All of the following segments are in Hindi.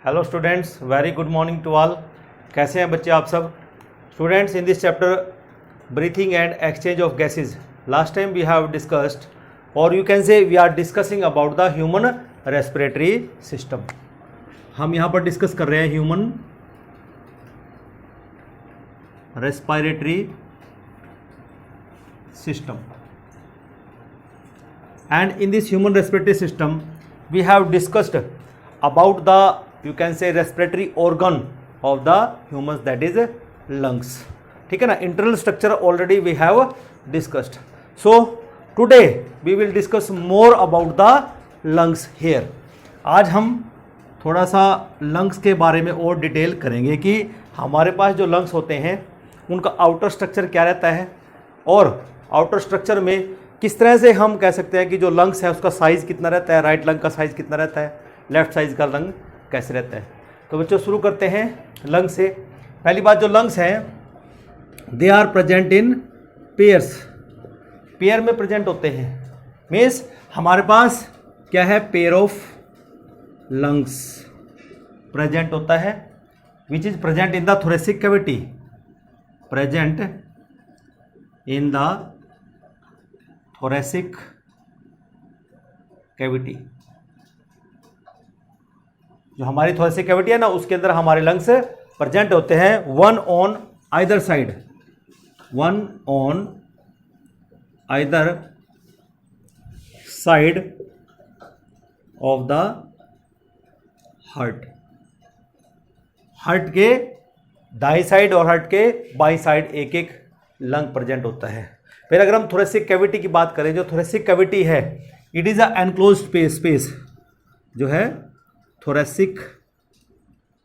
Hello students, very good morning to all. कैसे हैं बच्चे आप सब? Students, in this chapter breathing and exchange of gases, last time we have discussed और you can say we are discussing about the human respiratory system. हम यहाँ पर डिस्कस कर रहे हैं human respiratory system. And in this human respiratory system we have discussed about the you can say respiratory organ of the humans, that is lungs. ठीक है ना, internal structure already we have discussed. So today we will discuss more about the lungs here. आज हम थोड़ा सा lungs के बारे में और डिटेल करेंगे कि हमारे पास जो lungs होते हैं उनका आउटर स्ट्रक्चर क्या रहता है और आउटर स्ट्रक्चर में किस तरह से हम कह सकते हैं कि जो लंग्स है उसका साइज़ कितना रहता है, राइट लंग का साइज़ कितना रहता है, लेफ्ट साइज का लंग कैसे रहता है। तो बच्चों शुरू करते हैं लंग से। पहली बात, जो लंग्स हैं they are present in pairs, pair में प्रेजेंट होते हैं। मीन्स हमारे पास क्या है, पेयर ऑफ लंग्स प्रेजेंट होता है which is present in the thoracic cavity, present in the thoracic cavity. जो हमारी थोरेसिक कैविटी है ना, उसके अंदर हमारे लंग्स प्रेजेंट होते हैं, one on either side, one on either side of the heart. Heart के दाई साइड और हार्ट के बाई साइड एक एक लंग प्रेजेंट होता है। फिर अगर हम थोरेसिक कैविटी की बात करें, जो थोरेसिक कैविटी है it is a enclosed space, जो है थोरेसिक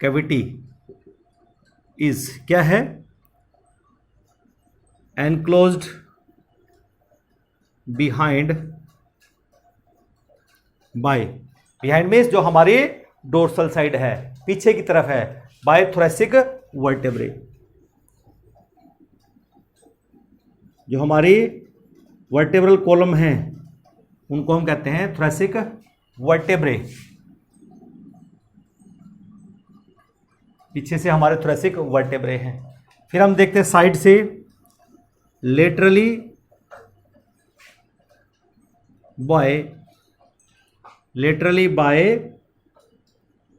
कैविटी इज क्या है, enclosed behind by, behind means जो हमारी डोर्सल साइड है, पीछे की तरफ है, बाय थोरेसिक वर्टेब्रे। जो हमारी वर्टेब्रल कॉलम हैं उनको हम कहते हैं थोरेसिक वर्टेब्रे। पीछे से हमारे थोरेसिक वर्टेब्रे हैं। फिर हम देखते हैं साइड से, लेटरली बाय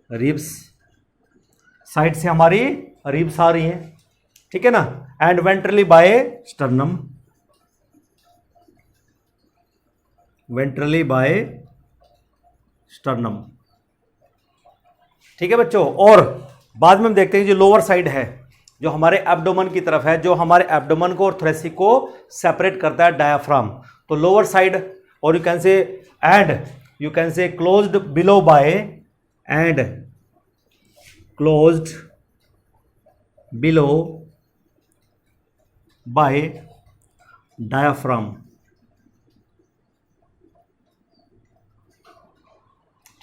रिब्स, साइड से हमारी रिब्स आ रही हैं, ठीक है ना, and ventrally by sternum, ventrally by sternum, ठीक है बच्चों। और बाद में हम देखते हैं जो लोअर साइड है, जो हमारे एब्डोमन की तरफ है, जो हमारे एब्डोमन को और थोरेसिक को सेपरेट करता है, डायाफ्राम। तो लोअर साइड, और you can say and you can say closed below by, and closed below by diaphragm,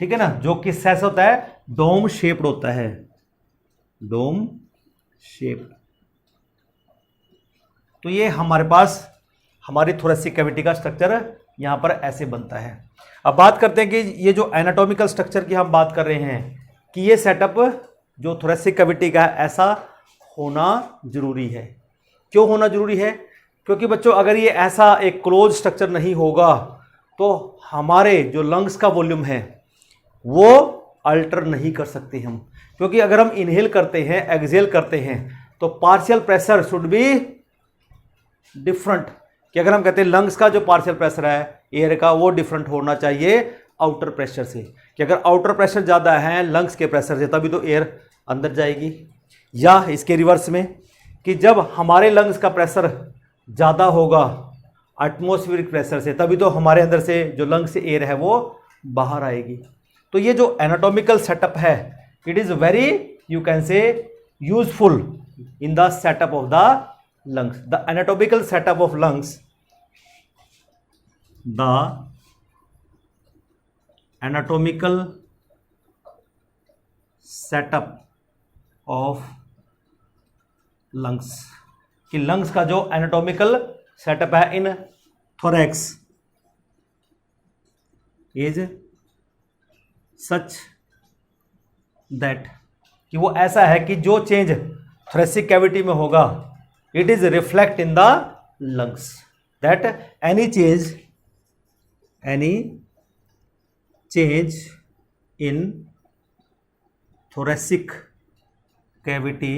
ठीक है ना, जो कि ऐसा होता है, डोम शेप्ड होता है, डोम शेप। तो ये हमारे पास हमारी थोरेसिक कैविटी का स्ट्रक्चर यहां पर ऐसे बनता है। अब बात करते हैं कि ये जो एनाटॉमिकल स्ट्रक्चर की हम बात कर रहे हैं कि ये सेटअप जो थोरेसिक कैविटी का है ऐसा होना जरूरी है। क्यों होना जरूरी है? क्योंकि बच्चों अगर ये ऐसा एक क्लोज स्ट्रक्चर नहीं होगा तो हमारे जो लंग्स का वॉल्यूम है वो अल्टर नहीं कर सकते हम। क्योंकि अगर हम इनहेल करते हैं, एक्सहेल करते हैं, तो partial pressure should be different. कि अगर हम कहते हैं लंग्स का जो पार्शियल प्रेशर है एयर का, वो डिफरेंट होना चाहिए आउटर प्रेशर से। कि अगर आउटर प्रेशर ज़्यादा है लंग्स के प्रेशर से, तभी तो एयर अंदर जाएगी। या इसके रिवर्स में कि जब हमारे लंग्स का प्रेशर ज़्यादा होगा एटमॉस्फेरिक प्रेशर से, तभी तो हमारे अंदर से जो लंग्स से एयर है वो बाहर आएगी। तो ये जो एनाटॉमिकल सेटअप है it is very you can से useful in the setup of the lungs. The anatomical setup of lungs, the anatomical setup of lungs, कि लंग्स का जो एनाटॉमिकल सेटअप है इन थोरैक्स इज such दैट, कि वो ऐसा है कि जो चेंज थोरेसिक कैविटी में होगा it is reflect in the lungs, that any change in thoracic cavity,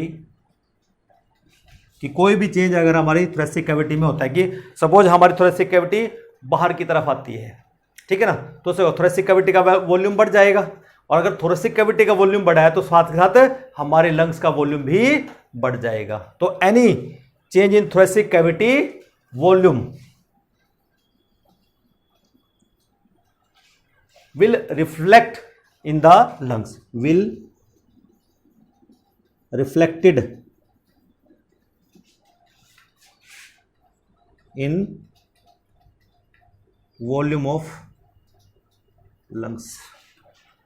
कि कोई भी चेंज अगर हमारी थोरेसिक कैविटी में होता है, कि सपोज हमारी थोरेसिक कैविटी बाहर की तरफ आती है, ठीक है ना, तो थोरेसिक कैविटी का वॉल्यूम बढ़ जाएगा, और अगर थोरेसिक कैविटी का वॉल्यूम बढ़ा है तो साथ के साथ हमारे लंग्स का वॉल्यूम भी बढ़ जाएगा। तो any change in thoracic cavity volume will reflect in the lungs, will reflected in volume of lungs।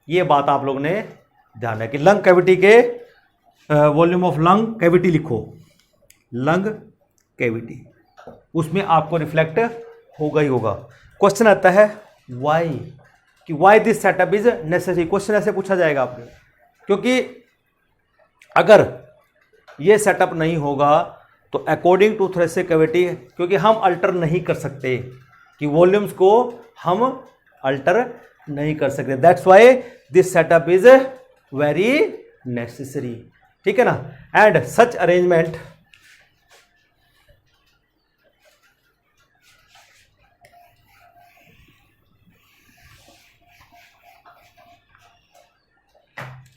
ये बात आप लोगों ने ध्यान है कि लंग कैविटी के वॉल्यूम ऑफ लंग कैविटी लिखो, लंग कैविटी, उसमें आपको रिफ्लेक्ट होगा ही होगा। क्वेश्चन आता है वाई, कि why this setup is necessary, question ऐसे पूछा जाएगा आपको, क्योंकि अगर ये सेटअप नहीं होगा तो अकॉर्डिंग टू थोरेसिक कैविटी, क्योंकि हम अल्टर नहीं कर सकते, कि वॉल्यूम्स को हम अल्टर नहीं कर सकते, that's why this setup is very necessary, ठीक है ना। And such arrangement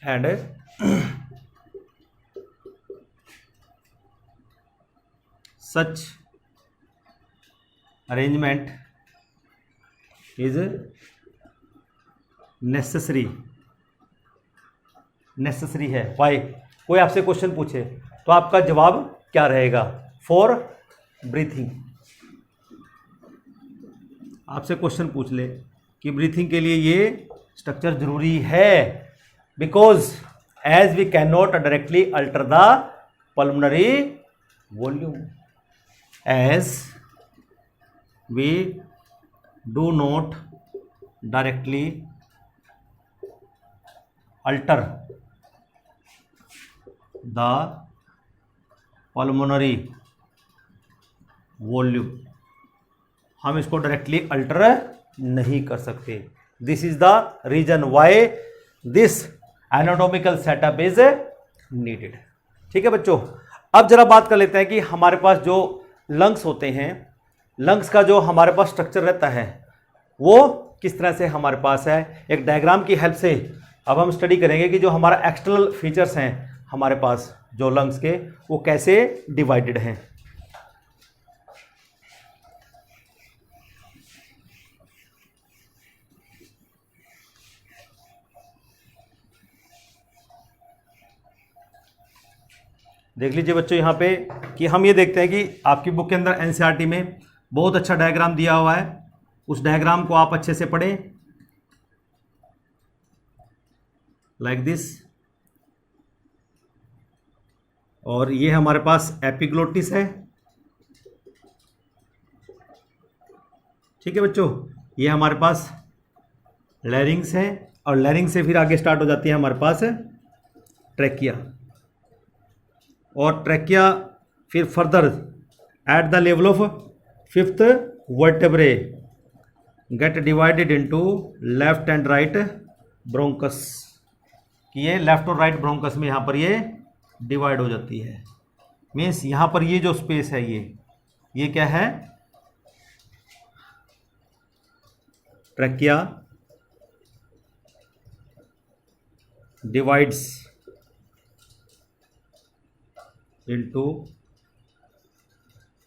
and such arrangement is necessary है। वाई, कोई आपसे क्वेश्चन पूछे तो आपका जवाब क्या रहेगा? For breathing. आपसे क्वेश्चन पूछ ले कि ब्रीथिंग के लिए ये स्ट्रक्चर जरूरी है, because as we cannot directly alter the pulmonary volume, as we do not directly alter the pulmonary volume, हम इसको डायरेक्टली अल्टर नहीं कर सकते। This is the reason why this anatomical setup is needed. ठीक है बच्चों, अब जरा बात कर लेते हैं कि हमारे पास जो लंग्स होते हैं, लंग्स का जो हमारे पास स्ट्रक्चर रहता है वो किस तरह से हमारे पास है। एक डायग्राम की हेल्प से अब हम स्टडी करेंगे कि जो हमारा एक्सटर्नल फीचर्स हैं हमारे पास जो लंग्स के, वो कैसे डिवाइडेड हैं। देख लीजिए बच्चों यहाँ पे कि हम ये देखते हैं कि आपकी बुक के अंदर एनसीईआरटी में बहुत अच्छा डायग्राम दिया हुआ है, उस डायग्राम को आप अच्छे से पढ़ें लाइक दिस। और ये हमारे पास एपिग्लोटिस है, ठीक है बच्चों, ये हमारे पास लैरिंग्स है, और लैरिंग से फिर आगे स्टार्ट हो जाती है हमारे पास ट्रैकिया, और ट्रैकिया फिर further at the level of fifth vertebrae gate divided into left and right bronchus, कि ये लेफ्ट और राइट ब्रोंकस में यहाँ पर ये डिवाइड हो जाती है। मीन्स यहाँ पर ये जो स्पेस है ये क्या है, trachea divides into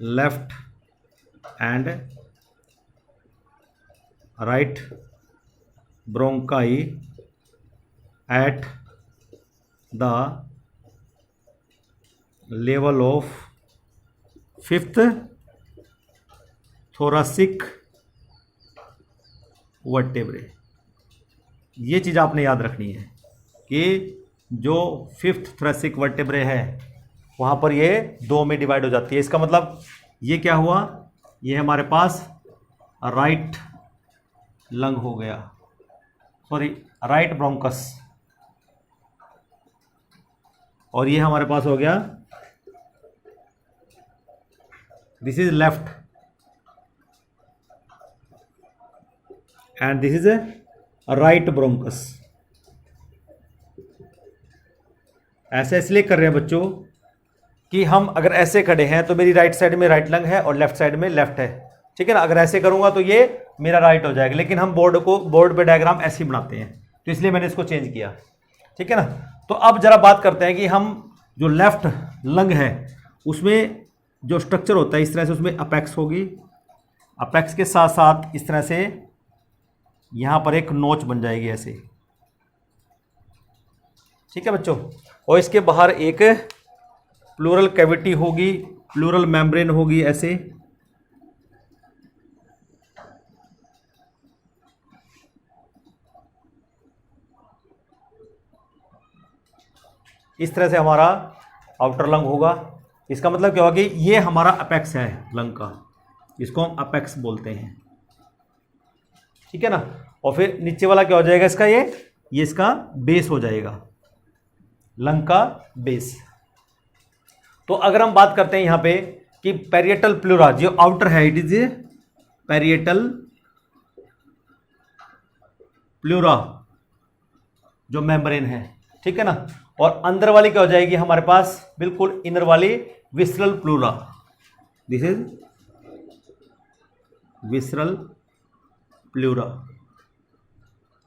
left and right bronchi at the level of fifth thoracic vertebrae। ये चीज़ आपने याद रखनी है कि जो फिफ्थ थोरैसिक वर्टेब्रे है वहाँ पर ये दो में डिवाइड हो जाती है। इसका मतलब ये क्या हुआ, ये हमारे पास राइट लंग हो गया, सॉरी राइट ब्रोंकस, और ये हमारे पास हो गया, this is left and this is right bronchus. ऐसे इसलिए कर रहे हैं बच्चों कि हम अगर ऐसे खड़े हैं तो मेरी राइट साइड में राइट लंग है और लेफ्ट साइड में लेफ्ट है, ठीक है ना। अगर ऐसे करूंगा तो ये मेरा राइट हो जाएगा, लेकिन हम बोर्ड पे डायग्राम ऐसे ही बनाते हैं, तो इसलिए मैंने इसको चेंज किया, ठीक है ना। तो अब जरा बात करते हैं कि हम जो लेफ्ट लंग है उसमें जो स्ट्रक्चर होता है इस तरह से, उसमें अपेक्स होगी, अपेक्स के साथ साथ इस तरह से यहाँ पर एक नोच बन जाएगी ऐसे, ठीक है बच्चों। और इसके बाहर एक प्लूरल कैविटी होगी, प्लूरल मेम्ब्रेन होगी ऐसे, इस तरह से हमारा आउटर लंग होगा। इसका मतलब क्या होगा कि ये हमारा अपेक्स है लंग का, इसको हम अपेक्स बोलते हैं, ठीक है ना। और फिर नीचे वाला क्या हो जाएगा इसका, ये इसका बेस हो जाएगा, लंग का बेस। तो अगर हम बात करते हैं यहां पे कि पैरिएटल प्लूरा जो आउटर है, इट इज पैरिएटल प्लूरा जो मेम्ब्रेन है, ठीक है ना। और अंदर वाली क्या हो जाएगी हमारे पास, बिल्कुल इनर वाली visceral pleura, this is visceral pleura.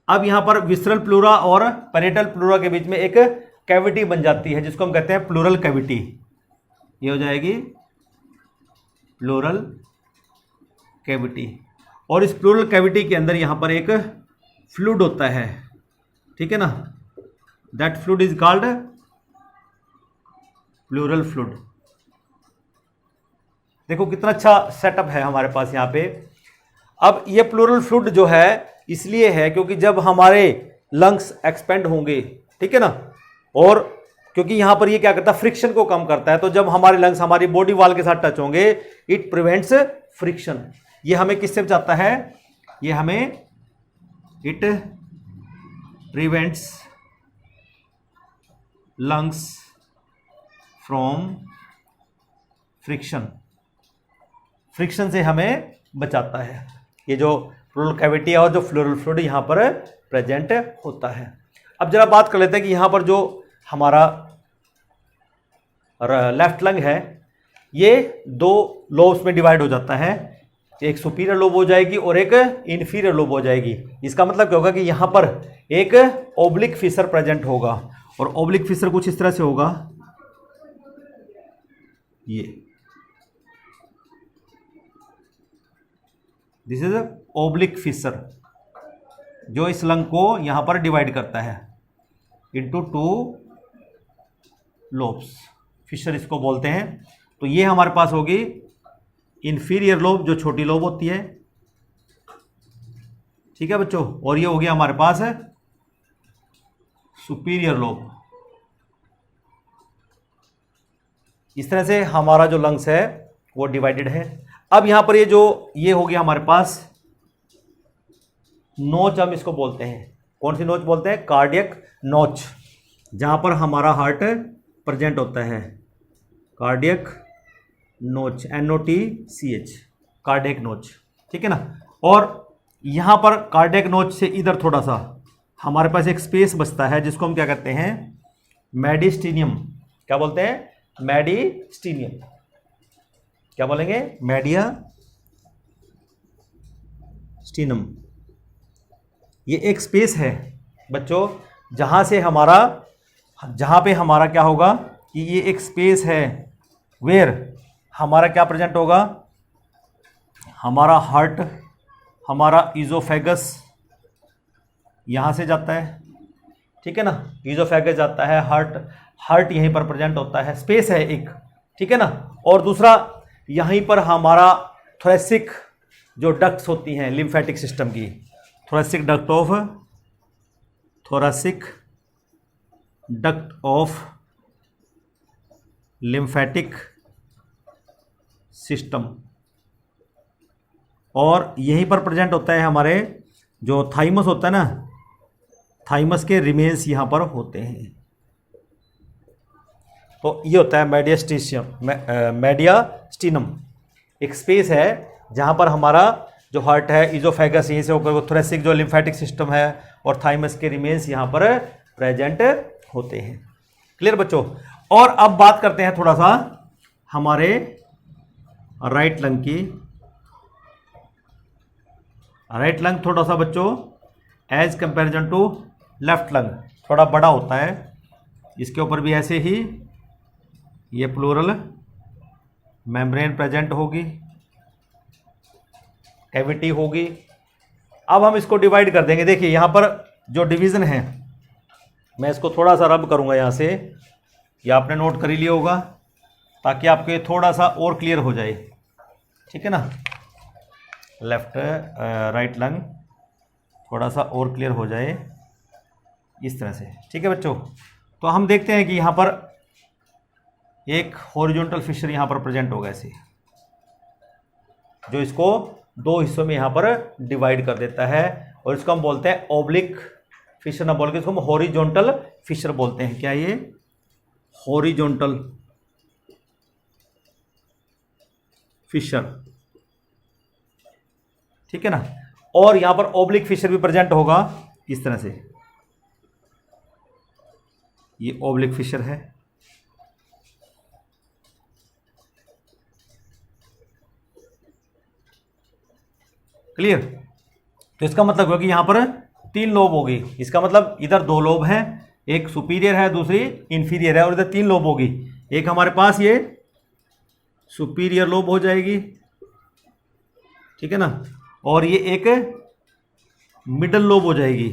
अब यहां पर विसरल प्लूरा और पैरिएटल प्लूरा के बीच में एक कैविटी बन जाती है जिसको हम कहते हैं प्लूरल कैविटी। ये हो जाएगी प्लूरल कैविटी, और इस प्लूरल कैविटी के अंदर यहां पर एक फ्लूइड होता है, ठीक है ना। That fluid is called pleural fluid. देखो कितना अच्छा सेटअप है हमारे पास यहाँ पे। अब ये प्लूरल फ्लूइड जो है इसलिए है क्योंकि जब हमारे लंग्स एक्सपेंड होंगे, ठीक है ना, और क्योंकि यहां पर ये क्या करता है, फ्रिक्शन को कम करता है, तो जब हमारे लंग्स हमारी बॉडी वॉल के साथ टच होंगे इट प्रिवेंट्स फ्रिक्शन। ये हमें किससे बचाता है, ये हमें it prevents lungs from friction, friction से हमें बचाता है ये जो प्लूरल कैविटी और जो फ्लोरल फ्लूइड यहां पर प्रेजेंट होता है। अब जरा बात कर लेते हैं कि यहां पर जो हमारा लेफ्ट लंग है ये दो लोब्स में डिवाइड हो जाता है, एक सुपीरियर लोब हो जाएगी और एक इंफीरियर लोब हो जाएगी। इसका मतलब क्या होगा कि यहां पर एक ओब्लिक फिशर प्रेजेंट होगा, और ओब्लिक फिशर कुछ इस तरह से होगा, ये दिस इज ओब्लिक फिशर जो इस लंग को यहां पर डिवाइड करता है इंटू टू लोब्स, फिशर इसको बोलते हैं। तो ये हमारे पास होगी इंफीरियर लोब जो छोटी लोब होती है, ठीक है बच्चों, और ये हो गया हमारे पास है सुपीरियर लोब। इस तरह से हमारा जो लंग्स है वो डिवाइडेड है। अब यहां पर ये हो गया हमारे पास नोच, हम इसको बोलते हैं, कौन सी नोच बोलते हैं, कार्डियक नोच, जहां पर हमारा हार्ट प्रेजेंट होता है, कार्डियक नोच, NOTCH, कार्डियक नोच, ठीक है ना। और यहां पर कार्डियक नोच से इधर थोड़ा सा हमारे पास एक स्पेस बचता है जिसको हम क्या कहते हैं, मेडिस्टीनियम। क्या बोलते हैं, मेडिस्टीनियम। क्या बोलेंगे, मेडियास्टिनम। ये एक स्पेस है बच्चों जहां पे हमारा क्या होगा कि ये एक स्पेस है वेयर हमारा क्या प्रेजेंट होगा, हमारा हार्ट, हमारा ईजोफेगस यहां से जाता है, ठीक है ना, ईजोफेगस जाता है, हार्ट यहीं पर प्रेजेंट होता है, स्पेस है एक, ठीक है ना। और दूसरा यहीं पर हमारा थोरेसिक जो डक्ट्स होती हैं लिम्फेटिक सिस्टम की, thoracic duct of lymphatic system, और यहीं पर प्रेजेंट होता है हमारे जो थाइमस होता है ना, थाइमस के रिमेन्स यहां पर होते हैं, तो ये होता है मेडियास्टिनम, एक स्पेस है जहाँ पर हमारा जो हार्ट है, इजोफेगस यहीं से होकर वो थोरेसिक जो लिम्फेटिक सिस्टम है और थाइमस के रिमेन्स यहाँ पर प्रेजेंट होते हैं। क्लियर बच्चों। और अब बात करते हैं थोड़ा सा हमारे राइट लंग की। राइट लंग थोड़ा सा बच्चों as comparison to left lung थोड़ा बड़ा होता है। इसके ऊपर भी ऐसे ही ये प्लूरल मेम्ब्रेन प्रेजेंट होगी, कैविटी होगी। अब हम इसको डिवाइड कर देंगे। देखिए यहाँ पर जो डिवीज़न है, मैं इसको थोड़ा सा रब करूँगा यहाँ से, या आपने नोट कर ही लिया होगा ताकि आपको ये थोड़ा सा और क्लियर हो जाए। ठीक है ना, लेफ्ट राइट लंग थोड़ा सा और क्लियर हो जाए इस तरह से। ठीक है बच्चों। तो हम देखते हैं कि यहाँ पर एक हॉरिजॉन्टल फिशर यहाँ पर प्रेजेंट होगा ऐसे, जो इसको दो हिस्सों में यहाँ पर डिवाइड कर देता है, और इसको हम बोलते हैं ओब्लिक फिशर ना बोल के इसको हम हॉरिजॉन्टल फिशर बोलते हैं। क्या ये हॉरिजॉन्टल फिशर, ठीक है ना। और यहां पर ओब्लिक फिशर भी प्रेजेंट होगा इस तरह से, ये ओब्लिक फिशर है। क्लियर। तो इसका मतलब हुआ कि यहां पर तीन लोब होगी। इसका मतलब इधर दो लोब हैं, एक सुपीरियर है दूसरी इंफीरियर है, और इधर तीन लोब होगी। एक हमारे पास ये सुपीरियर लोब हो जाएगी, ठीक है ना, और ये एक मिडल लोब हो जाएगी,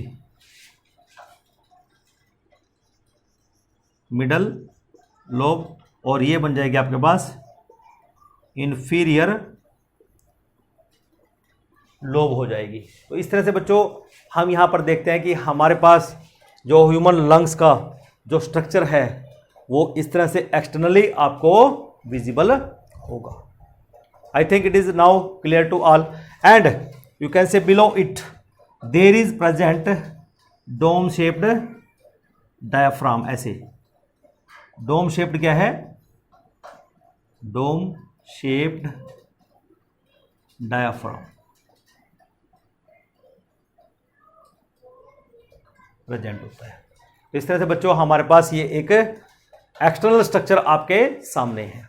मिडल लोब, और ये बन जाएगी आपके पास इंफीरियर लोब हो जाएगी। तो इस तरह से बच्चों हम यहाँ पर देखते हैं कि हमारे पास जो ह्यूमन लंग्स का जो स्ट्रक्चर है वो इस तरह से एक्सटर्नली आपको विजिबल होगा। I think it is now clear to all, and you can say below it there is present dome shaped diaphragm. ऐसे डोम शेप्ड क्या है, डोम शेप्ड डायाफ्राम प्रेजेंट होता है। तो इस तरह से बच्चों हमारे पास ये एक एक्सटर्नल स्ट्रक्चर आपके सामने है,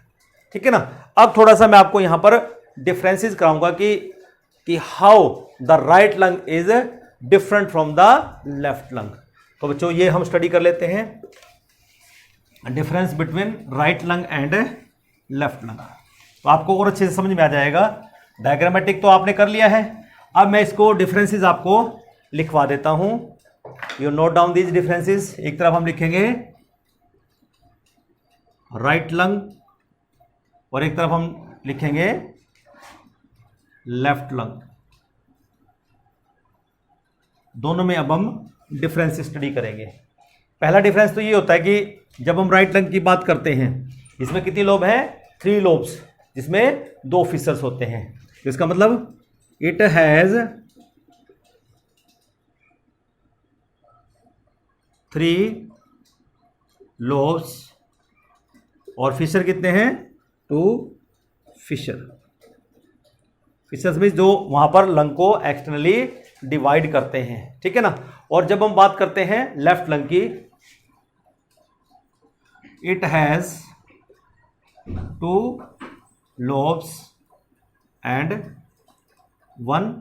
ठीक है ना। अब थोड़ा सा मैं आपको यहां पर डिफरेंसेस कराऊंगा कि how the right lung is different from the left lung. तो बच्चों ये हम स्टडी कर लेते हैं, difference between right lung and left lung. तो आपको और अच्छे से समझ में आ जाएगा। डायग्रामेटिक तो आपने कर लिया है, अब मैं इसको डिफरेंसेस आपको लिखवा देता हूं। You note down these differences. एक तरफ हम लिखेंगे राइट लंग और एक तरफ हम लिखेंगे लेफ्ट लंग। दोनों में अब हम डिफरेंस स्टडी करेंगे। पहला डिफरेंस तो ये होता है कि जब हम राइट लंग की बात करते हैं, इसमें कितनी लोब है, 3 लोब्स, जिसमें 2 फिशर्स होते हैं। तो इसका मतलब इट हैज 3 लोब्स, और फिशर कितने हैं, 2 फिशर। फिशर्स मीन्स जो वहां पर लंग को एक्सटर्नली डिवाइड करते हैं, ठीक है ना। और जब हम बात करते हैं लेफ्ट लंग की, it has 2 lobes and 1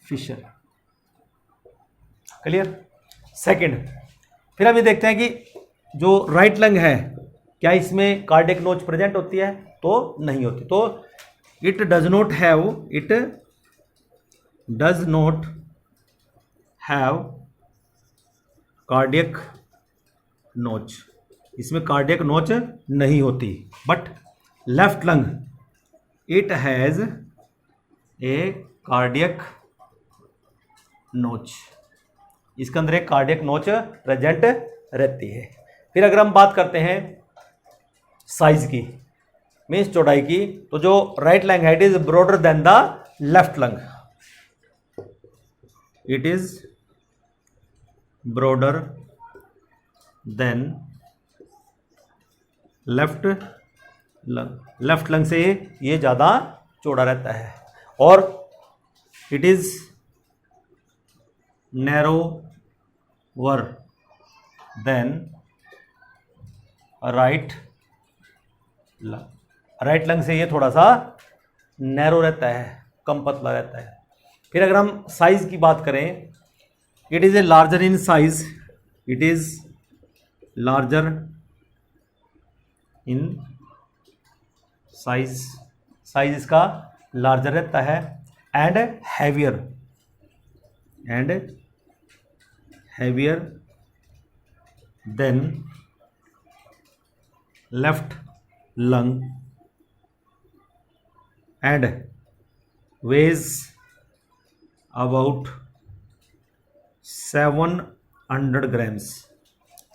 fissure. Clear. Second, फिर हम ये देखते हैं कि जो राइट लंग है क्या इसमें कार्डियक नोच प्रेजेंट होती है, तो नहीं होती। तो it does not have cardiac नोच, इसमें कार्डियक नोच नहीं होती। But left lung, it has a cardiac नोच, इसके अंदर एक कार्डियक नोच प्रेजेंट रहती है। फिर अगर हम बात करते हैं साइज की, मीन्स चौड़ाई की, तो जो राइट लंग है it is broader than the left lung, it is broader than left lung से ये ज़्यादा चौड़ा रहता है, और it is narrower than right lung से ये थोड़ा सा नैरो रहता है, कम पतला रहता है। फिर अगर हम साइज की बात करें, it is a larger in size, it is larger in size, size इसका लार्जर रहता है, and heavier than left lung, and ways about 700 grams.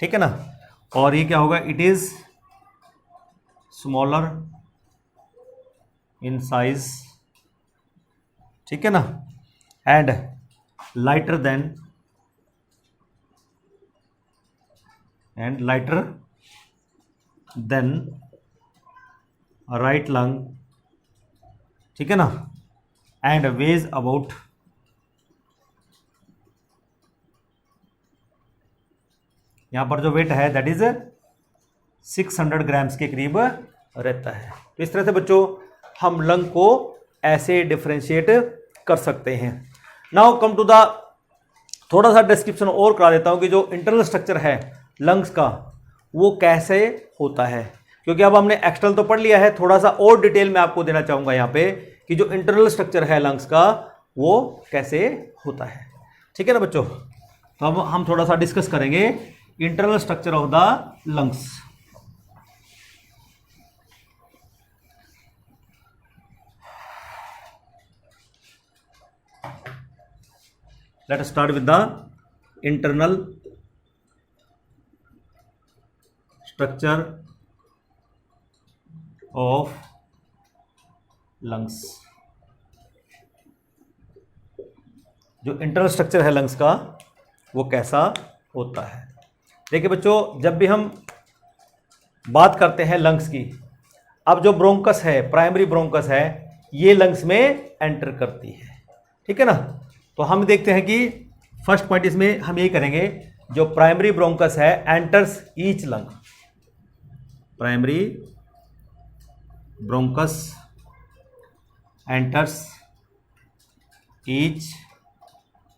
ठीक है ना। और ये क्या होगा, it is smaller in size, ठीक है ना, and lighter than right lung, ठीक है ना, एंड वेज अबाउट यहाँ पर जो वेट है दैट इज 600 ग्राम्स के करीब रहता है। तो इस तरह से बच्चों हम लंग को ऐसे डिफ्रेंशिएट कर सकते हैं। नाउ कम टू द, थोड़ा सा डिस्क्रिप्शन और करा देता हूँ कि जो इंटरनल स्ट्रक्चर है लंग्स का वो कैसे होता है, क्योंकि अब हमने एक्सटर्नल तो पढ़ लिया है, थोड़ा सा और डिटेल में आपको देना चाहूँगा यहाँ पे कि जो इंटरनल स्ट्रक्चर है लंग्स का वो कैसे होता है। ठीक है ना बच्चों। तो अब हम थोड़ा सा डिस्कस करेंगे internal structure of the lungs. Let us start with the internal structure of lungs. जो इंटरनल स्ट्रक्चर है लंग्स का वो कैसा होता है। देखिए बच्चों, जब भी हम बात करते हैं लंग्स की, अब जो ब्रोंकस है, प्राइमरी ब्रोंकस है, ये लंग्स में एंटर करती है। ठीक है ना। तो हम देखते हैं कि फर्स्ट पॉइंट इसमें हम यही करेंगे, जो प्राइमरी ब्रोंकस है enters each lung, primary bronchus enters each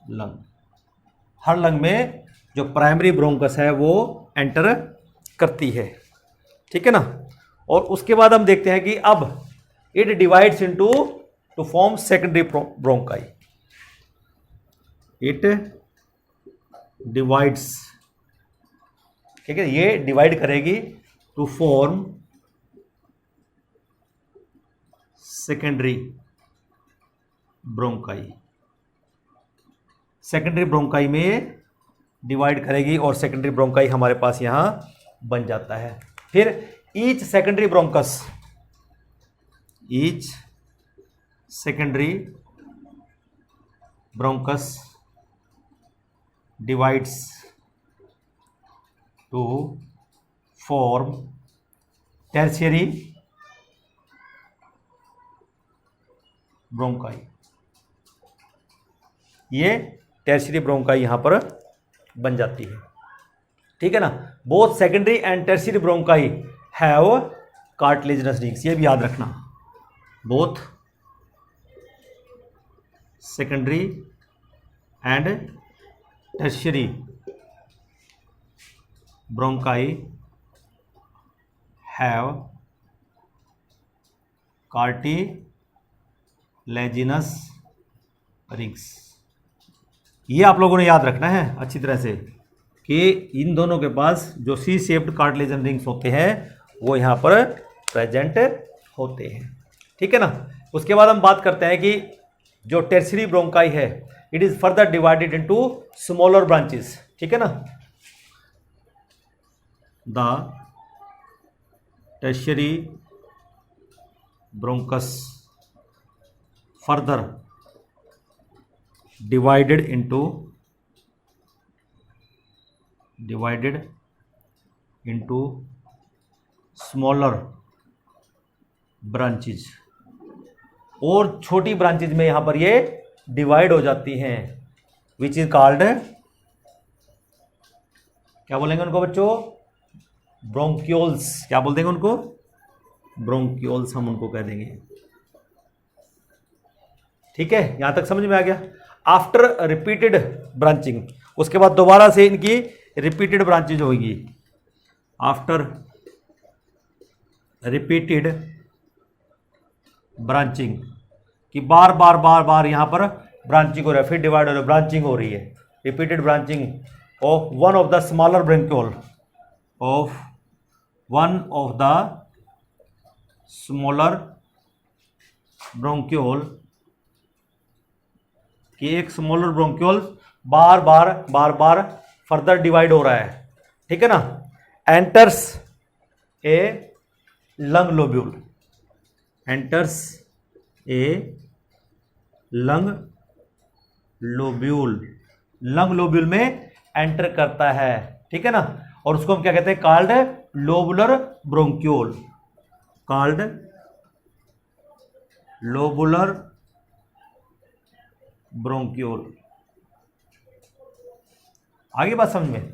lung. हर लंग में जो प्राइमरी ब्रोंकस है वो एंटर करती है। ठीक है ना। और उसके बाद हम देखते हैं कि अब it divides into to form secondary bronchi. It divides, ठीक है, ये डिवाइड करेगी to form secondary bronchi. Secondary bronchi में डिवाइड करेगी और सेकेंडरी ब्रोंकाई हमारे पास यहां बन जाता है। फिर each secondary bronchus, each secondary bronchus divides to form tertiary bronchi. ये टर्शियरी ब्रोंकाई यहां पर बन जाती है। ठीक है ना। Both secondary and tertiary bronchi have cartilaginous rings, ये भी याद रखना। Both secondary and tertiary bronchi have cartilaginous rings. ये आप लोगों ने याद रखना है अच्छी तरह से कि इन दोनों के पास जो सी शेप्ड कार्टिलेजन रिंग्स होते हैं वो यहाँ पर प्रेजेंट होते हैं। ठीक है ना। उसके बाद हम बात करते हैं कि जो टर्शियरी ब्रोंकाई है it is further divided into smaller branches. ठीक है ना। The tertiary bronchus further divided into smaller branches, और छोटी ब्रांचेज में यहां पर ये डिवाइड हो जाती हैं, विच इज कॉल्ड, क्या बोलेंगे उनको बच्चों, ब्रोंक्यूल्स। क्या बोल देंगे उनको, ब्रोंक्यूल्स हम उनको कह देंगे। ठीक है, यहां तक समझ में आ गया। आफ्टर रिपीटेड ब्रांचिंग, उसके बाद दोबारा से इनकी रिपीटेड ब्रांचेज होगी। आफ्टर रिपीटेड ब्रांचिंग, कि बार बार बार बार यहां पर ब्रांचिंग हो रहा है, फिर डिवाइड हो रहा है, ब्रांचिंग हो रही है, repeated branching of one of the smaller bronchiole, of one of the smaller bronchiole, कि एक स्मॉलर ब्रोंक्यूल बार बार बार बार फर्दर डिवाइड हो रहा है, ठीक है ना, एंटर्स ए लंग लोब्यूल, एंटर्स ए लंग लोब्यूल, लंग लोब्यूल में एंटर करता है, ठीक है ना, और उसको हम क्या कहते हैं, called lobular bronchiole, called lobular bronchiole. आगे बात समझ में।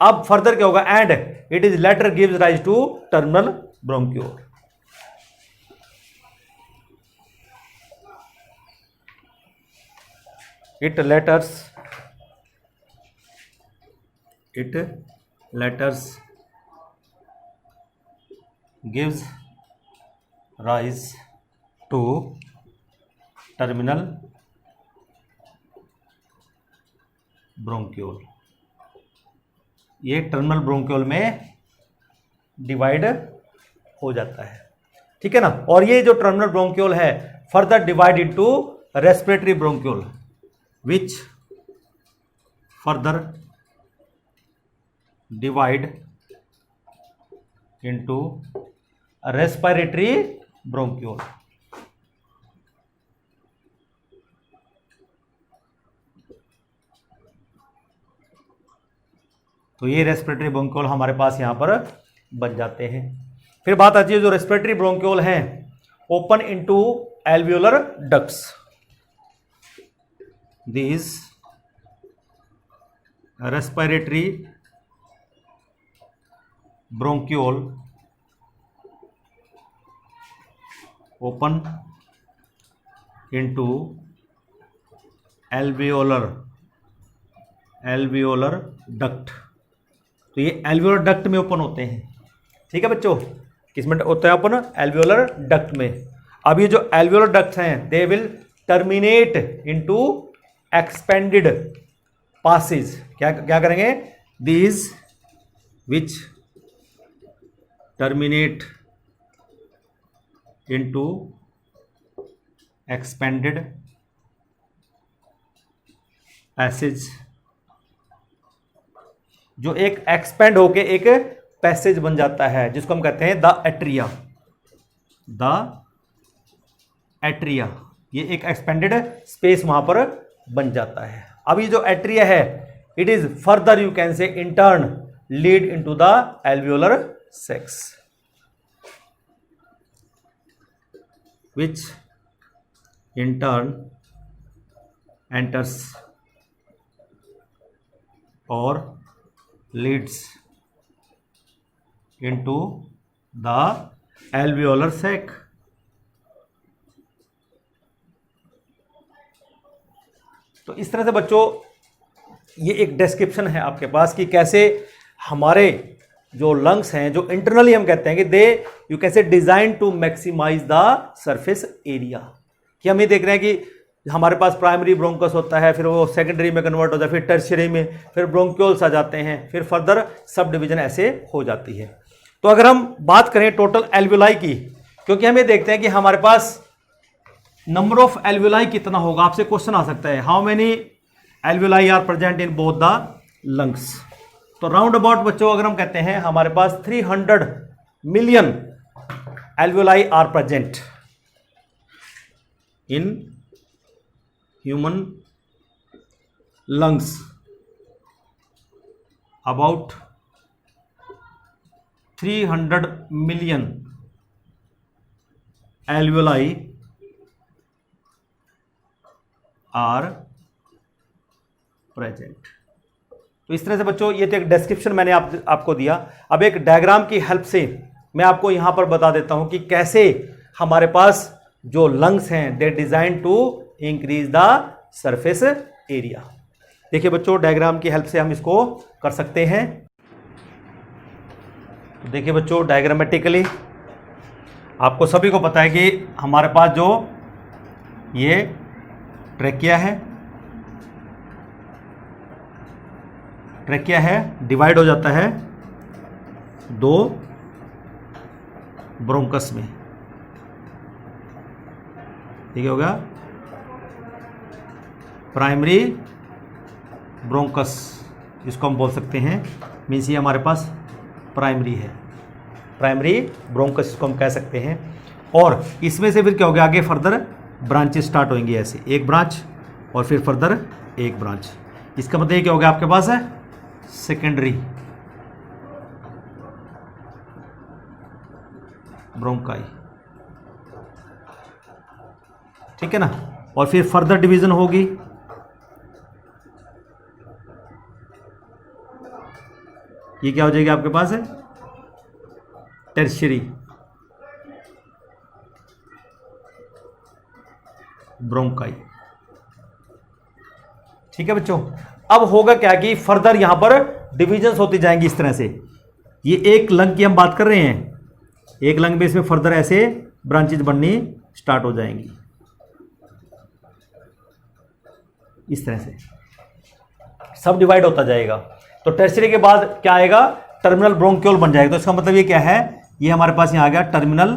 अब फर्दर क्या होगा, and it is later gives rise to terminal bronchiole. it letters gives rise to terminal bronchiole. ये टर्मिनल ब्रोंक्यूल में डिवाइड हो जाता है, ठीक है ना। और ये जो टर्मिनल ब्रोंक्यूल है further divide into respiratory bronchiole, which further divide into a respiratory bronchiole। तो ये रेस्पिरेटरी ब्रोंक्यूल हमारे पास यहां पर बन जाते हैं। फिर बात आती है जो रेस्पिरेटरी ब्रोंक्यूल हैं open into alveolar ducts, these respiratory bronchiole open into alveolar duct। तो ये एल्वियोलर डक्ट में ओपन होते हैं, ठीक है बच्चों, किसमें होता है ओपन, एल्वियोलर डक्ट में। अब ये जो एल्वियोलर डक्ट हैं they will terminate into expanded passage, क्या क्या करेंगे, these which terminate into expanded passage, जो एक एक्सपेंड होके एक पैसेज बन जाता है जिसको हम कहते हैं द एट्रिया, द एट्रिया, ये एक एक्सपेंडेड स्पेस वहां पर बन जाता है। अब ये जो एट्रिया है it is further you can say in turn lead into the alveolar sacs, which in turn enters और leads into the alveolar sac. तो इस तरह से बच्चों ये एक डिस्क्रिप्शन है आपके पास कि कैसे हमारे जो लंग्स हैं जो इंटरनली हम कहते हैं कि दे यू कैसे design to maximize the surface area, कि हम ये देख रहे हैं कि हमारे पास प्राइमरी ब्रोंकस होता है, फिर वो सेकेंडरी में कन्वर्ट होता है, फिर टर्शियरी में, फिर ब्रोंक्यूल्स आ जाते हैं, फिर फर्दर सब डिवीजन ऐसे हो जाती है। तो अगर हम बात करें टोटल एल्वियोलाई की, क्योंकि हम ये देखते हैं कि हमारे पास नंबर ऑफ एल्वियोलाई कितना होगा, आपसे क्वेश्चन आ सकता है how many alveoli are present in both the lungs. तो राउंड अबाउट बच्चों अगर हम कहते हैं हमारे पास 300 million alveoli are present in human lungs, about 300 million alveoli are present. तो इस तरह से बच्चों ये तो एक डिस्क्रिप्शन मैंने आपको दिया। अब एक डायग्राम की हेल्प से मैं आपको यहां पर बता देता हूं कि कैसे हमारे पास जो लंग्स हैं they design to increase the surface area. देखिए बच्चों डायग्राम की हेल्प से हम इसको कर सकते हैं। तो देखिए बच्चों डायग्रामेटिकली आपको सभी को पता है कि हमारे पास जो ये ट्रेकिया है, ट्रेकिया है डिवाइड हो जाता है दो ब्रोंकस में, ठीक है, होगा प्राइमरी ब्रोंकस, इसको हम बोल सकते हैं, मीन्स ये हमारे पास प्राइमरी है, प्राइमरी ब्रोंकस इसको हम कह सकते हैं। और इसमें से फिर क्या हो गया, आगे फर्दर ब्रांचेस स्टार्ट होंगी, ऐसे एक ब्रांच और फिर फर्दर एक ब्रांच। इसका मतलब ये क्या हो गया आपके पास है सेकेंडरी ब्रोंकाई, ठीक है ना। और फिर फर्दर डिवीजन होगी, ये क्या हो जाएगी आपके पास है टर्शियरी ब्रोंकाई, ठीक है बच्चों। अब होगा क्या कि फर्दर यहां पर डिविजन्स होती जाएंगी इस तरह से। ये एक लंग की हम बात कर रहे हैं, एक लंग में इसमें फर्दर ऐसे ब्रांचेज बननी स्टार्ट हो जाएंगी इस तरह से, सब डिवाइड होता जाएगा। तो टर्शियरी के बाद क्या आएगा, टर्मिनल ब्रोंक्यूल बन जाएगा। तो इसका मतलब ये क्या है, ये हमारे पास यहां आ गया टर्मिनल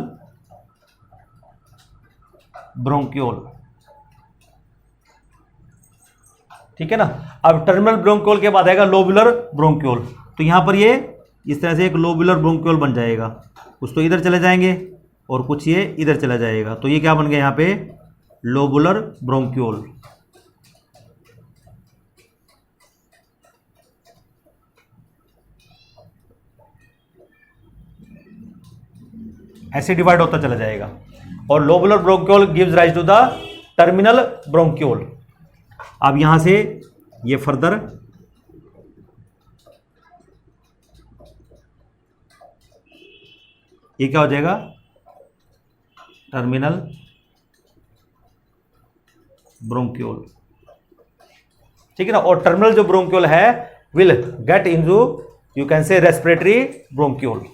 ब्रोंक्यूल, ठीक है ना। अब टर्मिनल ब्रोंक्यूल के बाद आएगा लोबुलर ब्रोंक्यूल। तो यहां पर ये इस तरह से एक लोबुलर ब्रोंक्यूल बन जाएगा, कुछ तो इधर चले जाएंगे और कुछ ये इधर चला जाएगा। तो ये क्या बन गया यहां पे लोबुलर ब्रोंक्यूल। ऐसे डिवाइड होता चला जाएगा। और lobular bronchiole gives rise to the terminal bronchiole. अब यहां से ये फर्दर ये क्या हो जाएगा टर्मिनल ब्रोंक्यूल, ठीक है ना। और टर्मिनल जो ब्रोंक्यूल है will get into you can से रेस्पिरेटरी ब्रोंक्यूल,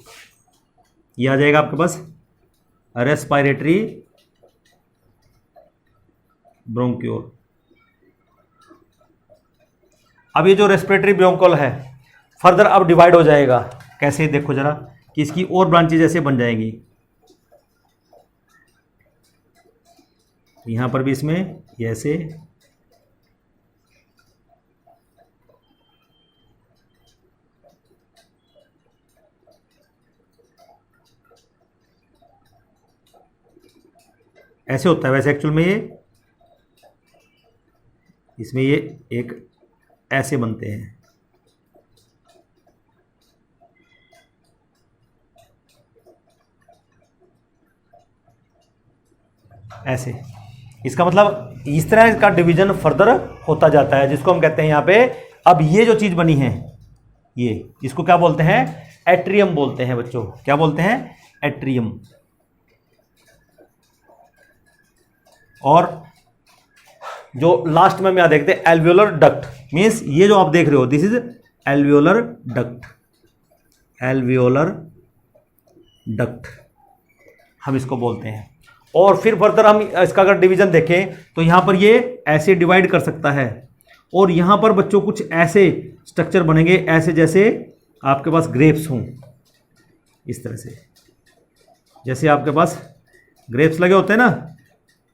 ये आ जाएगा आपके पास रेस्पिरेटरी ब्रोंक्यूल। अब ये जो रेस्पिरेटरी ब्रोंक्यूल है फर्दर अब डिवाइड हो जाएगा, कैसे देखो जरा कि इसकी और ब्रांचेज ऐसे बन जाएंगी। यहां पर भी इसमें ये ऐसे ऐसे होता है, वैसे एक्चुअल में ये इसमें ये एक ऐसे बनते हैं, ऐसे। इसका मतलब इस तरह का डिवीजन फर्दर होता जाता है, जिसको हम कहते हैं यहां पे। अब ये जो चीज बनी है ये, इसको क्या बोलते हैं एट्रियम बोलते हैं बच्चों, क्या बोलते हैं एट्रियम। और जो लास्ट में हम यहां देखते हैं एल्वियोलर डक्ट, मींस ये जो आप देख रहे हो this is alveolar duct, alveolar duct हम इसको बोलते हैं। और फिर फर्दर हम इसका अगर डिवीजन देखें तो यहां पर ये ऐसे डिवाइड कर सकता है, और यहां पर बच्चों कुछ ऐसे स्ट्रक्चर बनेंगे ऐसे जैसे आपके पास ग्रेप्स हों, इस तरह से जैसे आपके पास ग्रेप्स लगे होते हैं ना,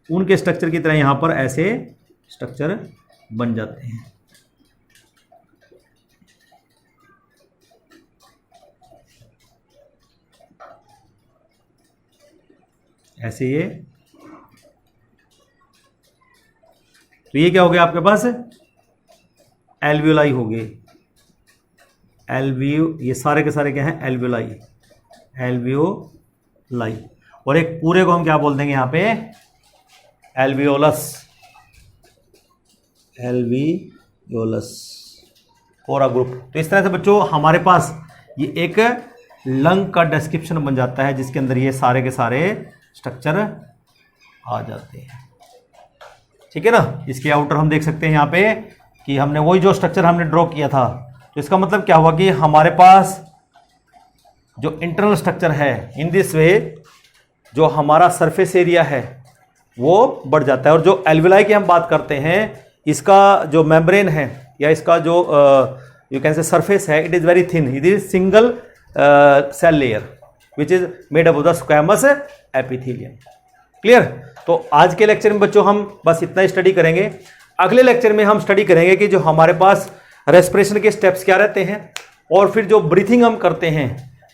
उनके स्ट्रक्चर की तरह यहां पर ऐसे स्ट्रक्चर बन जाते हैं। ऐसे ये, तो ये क्या हो गया आपके पास एल्वियोलाई हो गए, एल्वियो, ये सारे के सारे क्या हैं एल्वियोलाई। एल्वियोलाई, और एक पूरे को हम क्या बोल देंगे यहाँ पे, एल्वियोलस, एल्वियोलस पूरा ग्रुप। तो इस तरह से बच्चों हमारे पास ये एक लंग का डिस्क्रिप्शन बन जाता है जिसके अंदर ये सारे के सारे स्ट्रक्चर आ जाते हैं। ठीक है ना। इसके आउटर हम देख सकते हैं यहाँ पे कि हमने वही जो स्ट्रक्चर हमने ड्रॉ किया था, तो इसका मतलब क्या हुआ कि हमारे पास जो इंटरनल स्ट्रक्चर है, इन दिस वे जो हमारा सरफेस एरिया है वो बढ़ जाता है। और जो एल्विलाई की हम बात करते हैं, इसका जो मेम्ब्रेन है या इसका जो यू कैन से सरफेस है, it is very thin, it is single cell layer which is made up of the squamous epithelium. Clear. तो आज के लेक्चर में बच्चों हम बस इतना ही स्टडी करेंगे। अगले लेक्चर में हम स्टडी करेंगे कि जो हमारे पास रेस्पिरेशन के स्टेप्स क्या रहते हैं, और फिर जो ब्रीथिंग हम करते हैं,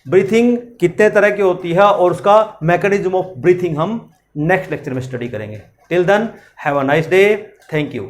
ब्रीथिंग कितने तरह की होती है और उसका मैकेनिज्म ऑफ ब्रीथिंग हम नेक्स्ट लेक्चर में स्टडी करेंगे। Till then have a nice day, thank you.